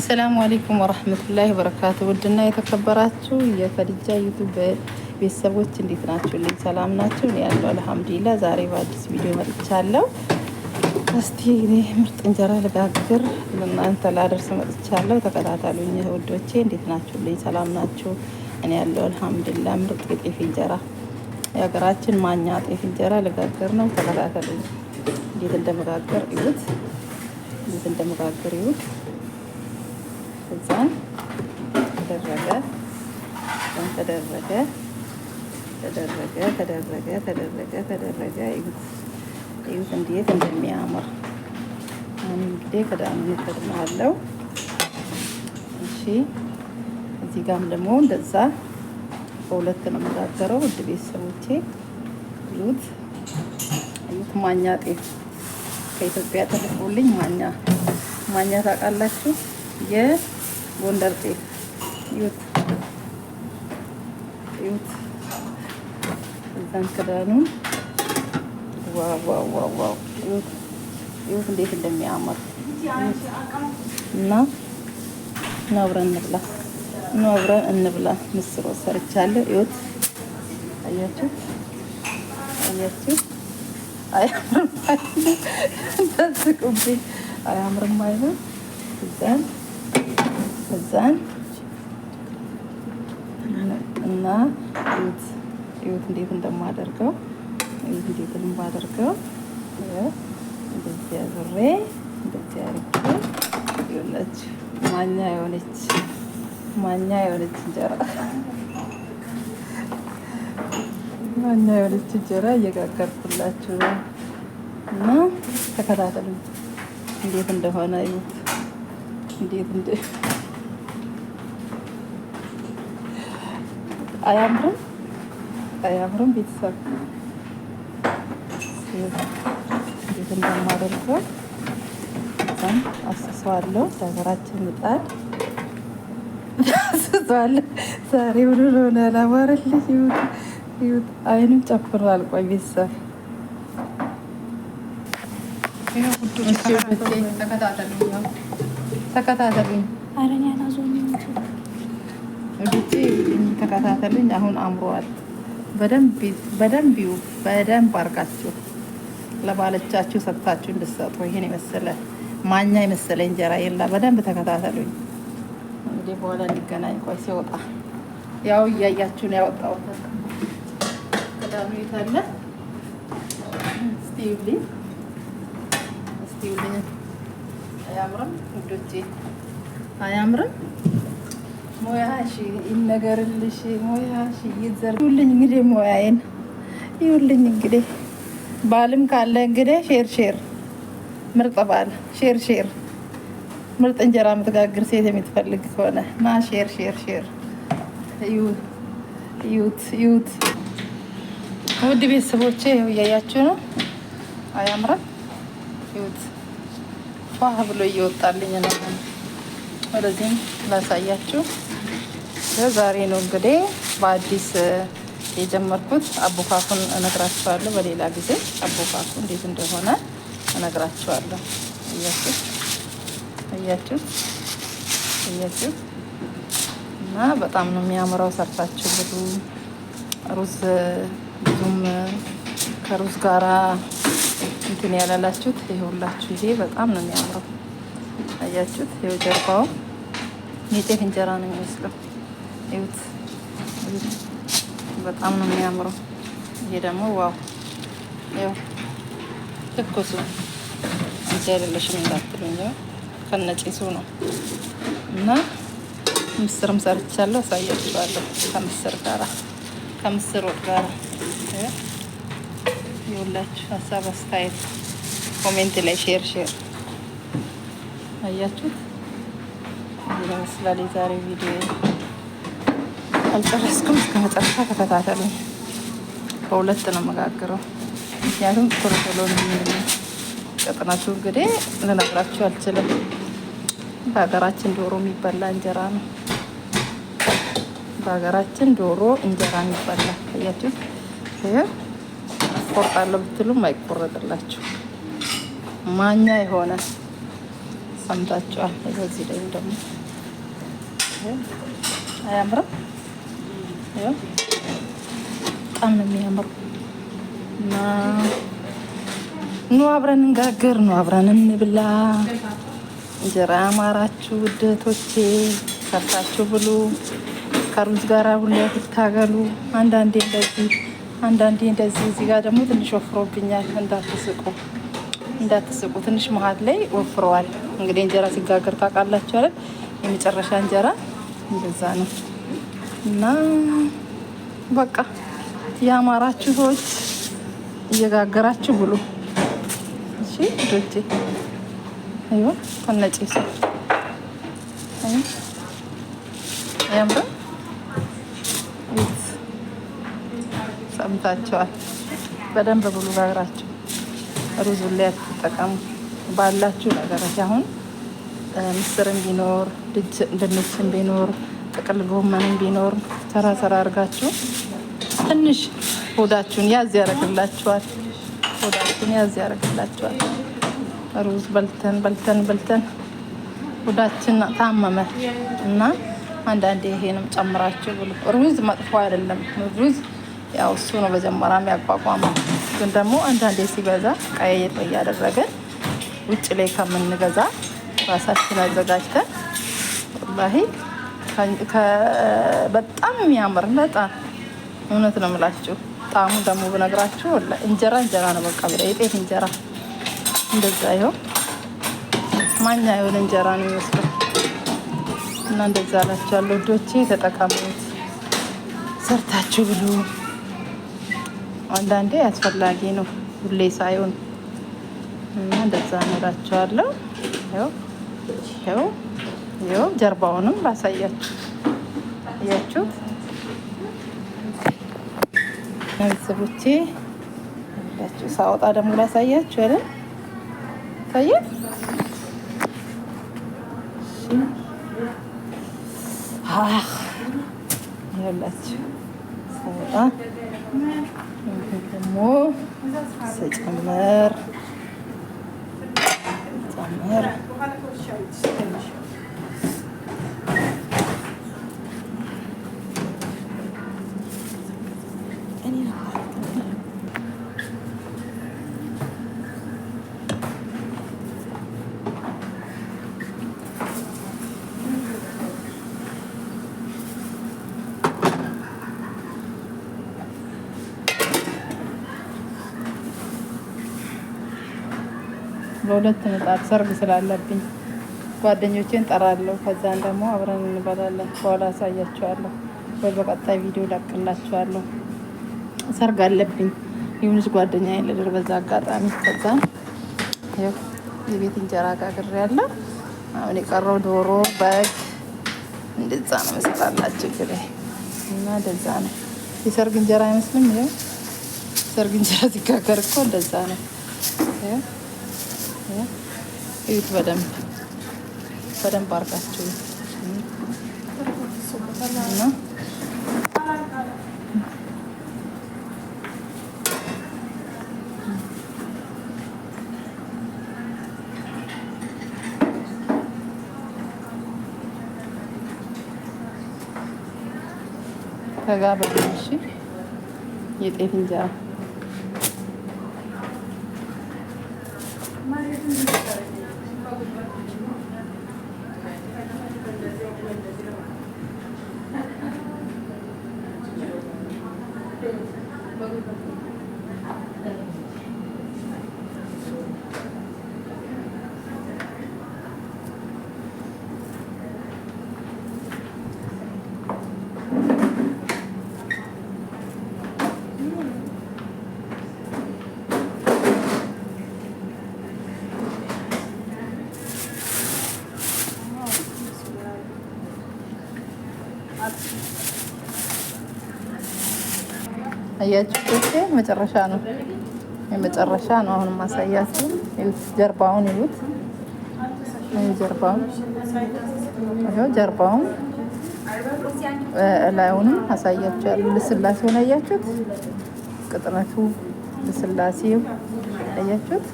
አሰላሙ አለይኩም ወራህመቱላሂ ወበረካቱ። ውድና የተከበራችሁ የከዲጃ ዩቲዩብ ቤተሰቦች እንዴት ናችሁልኝ? ሰላም ናችሁ? እኔ ያለው አልሐምዱሊላህ። ዛሬ በአዲስ ቪዲዮ መጥቻለሁ። እስቲ እኔ ምርጥ እንጀራ ልጋግር ለእናንተ ላደርስ መጥቻለሁ። ተከታተሉኝ ውዶቼ። እንዴት ናችሁልኝ? ሰላም ናችሁ? እኔ ያለው አልሐምዱሊላህ። ምርጥ የጤፍ እንጀራ የሀገራችን ማኛ ጤፍ እንጀራ ልጋግር ነው። ተከታተሉኝ። እንዴት እንደመጋገር ይሁት እንዴት እንደመጋገር ይሁት እዛን ተደረገ ይሁት እንዴት እንደሚያምር አሁን እንግዲህ ከዳም ከድማለው። እሺ እዚህ ጋርም ደግሞ እንደዛ በሁለት ነው የምጋገረው። ውድ ቤተሰቦቼ ይሁት ማኛ ጤፍ ከኢትዮጵያ ተልኮልኝ ማኛ ታውቃላችሁ? የጎንደር ጤፍ ይሁት እዛን ክዳኑን ዋው ይሁት እንዴት እንደሚያምር እና አብረን እንብላ። ምስር ሰርቻለሁ። ይሁት አያችሁ እንዳትስቁብኝ። አያምርም አይደል? እዛን እና ይሁት እንዴት እንደማደርገው እንደዚህ አዙሬ እንደዚህ አድርጌ ይኸውላችሁ ማኛ የሆነች እንጀራ እየጋገርኩላችሁ ነው እና ተከታተሉ እንዴት እንደሆነ ይሁት አያምርም? ቤተሰብ እንዴት እንደማደርገው እዛም አስሰዋለሁ። ሀገራችን ምጣድ አስሰዋለሁ። ዛሬ ሁሉ ሆነ አላማረልሽ። ይሁት አይንም ጨፍሯል። ቆይ ቤተሰብ ተከታተሉኝ። ተከታተሉኝ። አሁን አምሯል። በደንብ አርጋችሁ ለባለቻችሁ ሰጥታችሁ እንድትሰጡ። ይሄን የመሰለ ማኛ የመሰለ እንጀራ የላ። በደንብ ተከታተሉኝ። እንግዲህ በኋላ እንገናኝ። ቆይ ሲወጣ ያው እያያችሁ ነው ያወጣሁት። ቀዳሚ ታለ ስቲውልኝ አያምርም? ውዶቼ አያምርም? ሞያሽ ይነገርልሽ፣ ሞያሽ ይዘርጉልኝ። እንግዲህ ሞያዬን ይውልኝ። እንግዲህ ባልም ካለ እንግዲህ ሼር ምርጥ ባል ሼር ምርጥ እንጀራ የምትጋግር ሴት የምትፈልግ ከሆነ ና ሼር ይሁት። ውድ ቤተሰቦቼ እያያችሁ ነው። አያምርም? ይሁት ፏ ብሎ እየወጣልኝ ነው። ወደዚህም ላሳያችሁ። ዛሬ ነው እንግዲህ በአዲስ የጀመርኩት። አቦካኩን እነግራችኋለሁ በሌላ ጊዜ። አቦካኩ እንዴት እንደሆነ እነግራችኋለሁ። እያችሁት እና በጣም ነው የሚያምረው። ሰርታችሁ ብሉ። ሩዝ ብዙም ከሩዝ ጋራ እንትን ያላላችሁት ይኸውላችሁ፣ ይሄ በጣም ነው የሚያምረው። አያችሁት? ይኸው ጀርባው የጤፍ እንጀራ ነው የሚመስለው። ይሁት በጣም ነው የሚያምረው። ይሄ ደግሞ ዋው! ይኸው ትኩሱ እንጂ አይደለሽም እንዳትሉኝ፣ ከነጭሱ ነው እና ምስርም ሰርቻለሁ። አሳያችኋለሁ ከምስር ወጥ ጋራ ይኸውላችሁ። ሀሳብ አስተያየት ኮሜንት ላይ ሼር አያችሁት? ይመስላል የዛሬ ቪዲዮ። አልጨረስኩም፣ እስከ መጨረሻ ተከታተሉኝ። በሁለት ነው መጋግረው፣ ምክንያቱም ቶሎ ነው ቅጥነቱ። እንግዲህ ልነግራችሁ አልችልም። በሀገራችን ዶሮ የሚበላ እንጀራ ነው። በሀገራችን ዶሮ እንጀራ የሚበላ አያችሁት? ቆርጣለሁ ብትሉም አይቆረጥላችሁ። ማኛ የሆነ ሰምታችኋል። በዚህ ላይ ደግሞ አያምርም? በጣም ነው የሚያምረው። እና ኑ አብረን እንጋግር፣ ኑ አብረን እንብላ። እንጀራ ያማራችሁ ውደቶቼ ሰርታችሁ ብሉ። ከሩዝ ጋር ሁሌ ትታገሉ። አንዳንዴ እንደዚህ። እዚህ ጋር ደግሞ ትንሽ ወፍሮብኛል። እንዳትስቁ ትንሽ መሀል ላይ ወፍረዋል። እንግዲህ እንጀራ ሲጋገር ታውቃላችሁ አይደል? የመጨረሻ እንጀራ እንደዛ ነው። እና በቃ ያማራችሁ ሰዎች እየጋገራችሁ ብሉ። እሺ ልጆቼ፣ አይዋ ከነጭሱ አያምርም? ሰምታችኋል። በደንብ ብሉ ጋግራችሁ። ሩዙን ላይ አትጠቀሙ ባላችሁ ነገሮች። አሁን ምስርም ቢኖር ድንችም ቢኖር ጥቅል ጎመንም ቢኖር ሰራ አድርጋችሁ ትንሽ ሆዳችሁን ያዝ ያደርግላችኋል። ሩዝ በልተን ሆዳችን ታመመ እና አንዳንዴ ይሄንም ጨምራችሁ ብሉ። ሩዝ መጥፎ አይደለም። ሩዝ ያው እሱ ነው መጀመሪያ የሚያቋቋመው። ግን ደግሞ አንዳንዴ ሲበዛ ቀየጥ እያደረገን ውጭ ላይ ከምንገዛ ራሳችን አዘጋጅተን ወላሂ በጣም የሚያምር በጣም እውነት ነው የምላችሁ። ጣዕሙ ደግሞ ብነግራችሁ እንጀራ ነው በቃ የጤፍ እንጀራ እንደዛ ይኸው ማኛ የሆነ እንጀራ ነው የሚመስለው። እና እንደዛ አላችኋለሁ ውዶቼ፣ ተጠቀሙት፣ ሰርታችሁ ብሉ። አንዳንዴ አስፈላጊ ነው ሁሌ ሳይሆን። እና እንደዛ እላችኋለሁ። ይኸው ጀርባውንም ላሳያችሁ። እያችሁት ቤተሰቦቼ፣ ሳወጣ ደግሞ ላሳያችሁ አይደል? ታየት ያላችሁ ሳወጣ ደግሞ ስጨምር በሁለት ምጣድ ሰርግ ስላለብኝ ጓደኞቼን ጠራለሁ። ከዛን ደግሞ አብረን እንበላለን። በኋላ አሳያችኋለሁ ወይ በቀጣይ ቪዲዮ ላቅላችኋለሁ። ሰርግ አለብኝ የሆነች ጓደኛዬ ልድር በዛ አጋጣሚ። ከዛን የቤት እንጀራ ጋግሬያለሁ። አሁን የቀረው ዶሮ፣ በግ እንደዛ ነው መሰላላችሁ እንግዲህ። እና እንደዛ ነው የሰርግ እንጀራ አይመስልም? ይኸው ሰርግ እንጀራ ሲጋገር እኮ እንደዛ ነው። እዩት፣ በደንብ አድርጋችሁ እና ተጋበዙ። እሺ የጤፍ እንጀራ አያችሁ፣ መጨረሻ ነው የመጨረሻ ነው። አሁን ማሳያችሁ ጀርባውን ይሉት ጀርባውን ላዩንም አሳያችኋለሁ። ልስላሴውን አያችሁት? ቅጥነቱ ልስላሴው አያችሁት?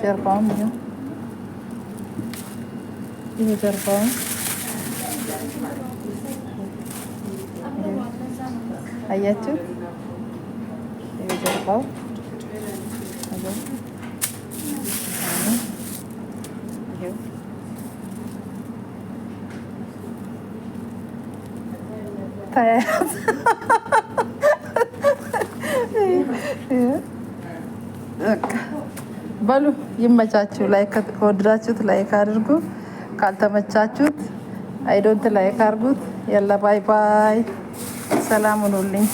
ጀርባውን ይሄ ጀርባውን አያችሁ። ይሄ ጀርባው በሉ ይመቻችሁ። ላይክ ከወደዳችሁት ላይክ አድርጉ፣ ካልተመቻችሁት አይዶንት ላይክ አድርጉት። የላ ባይ ባይ፣ ሰላም ሁኑልኝ።